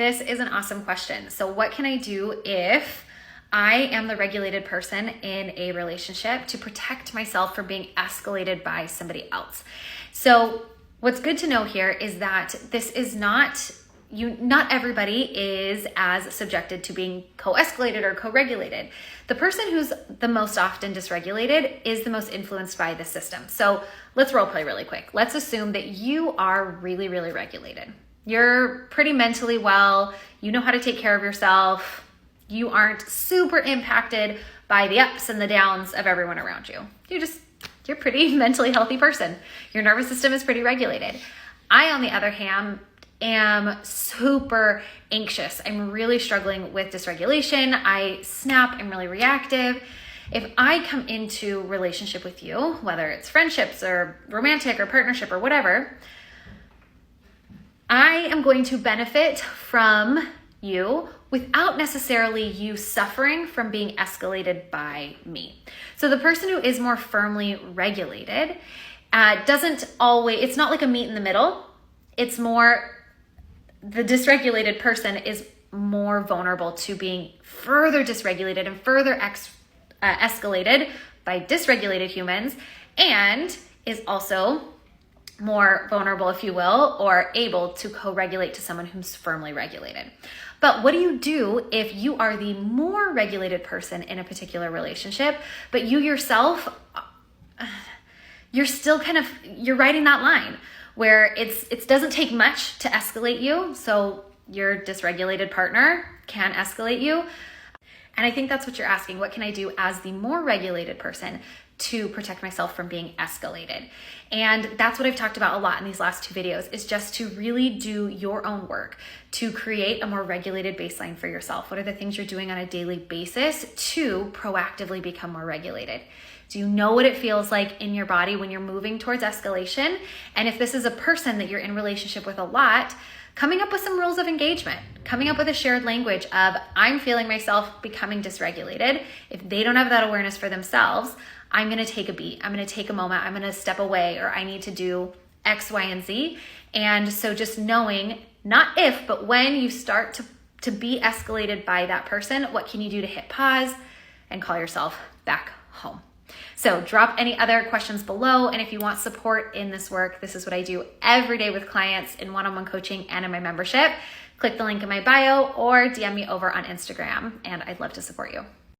This is an awesome question. So what can I do if I am the regulated person in a relationship to protect myself from being escalated by somebody else? So what's good to know here is that this is not everybody is as subjected to being co-escalated or co-regulated. The person who's the most often dysregulated is the most influenced by the system. So let's role play really quick. Let's assume that you are really, really regulated. You're pretty mentally well. You know how to take care of yourself. You aren't super impacted by the ups and the downs of everyone around you. You're a pretty mentally healthy person. Your nervous system is pretty regulated. I, on the other hand, am super anxious. I'm really struggling with dysregulation. I snap. I'm really reactive. If I come into relationship with you, whether it's friendships or romantic or partnership or whatever, I am going to benefit from you without necessarily you suffering from being escalated by me. So the person who is more firmly regulated it's not like a meet in the middle. It's more, the dysregulated person is more vulnerable to being further dysregulated and further escalated by dysregulated humans, and is also more vulnerable, if you will, or able to co-regulate to someone who's firmly regulated. But what do you do if you are the more regulated person in a particular relationship, but you yourself, you're riding that line where it doesn't take much to escalate you, so your dysregulated partner can escalate you. And I think that's what you're asking. What can I do as the more regulated person to protect myself from being escalated? And that's what I've talked about a lot in these last two videos, is just to really do your own work to create a more regulated baseline for yourself. What are the things you're doing on a daily basis to proactively become more regulated? Do you know what it feels like in your body when you're moving towards escalation? And if this is a person that you're in relationship with a lot, coming up with some rules of engagement, coming up with a shared language of, I'm feeling myself becoming dysregulated. If they don't have that awareness for themselves, I'm going to take a beat. I'm going to take a moment. I'm going to step away, or I need to do X, Y, and Z. And so just knowing, not if, but when you start to be escalated by that person, what can you do to hit pause and call yourself back home? So drop any other questions below. And if you want support in this work, this is what I do every day with clients in one-on-one coaching and in my membership. Click the link in my bio or DM me over on Instagram, and I'd love to support you.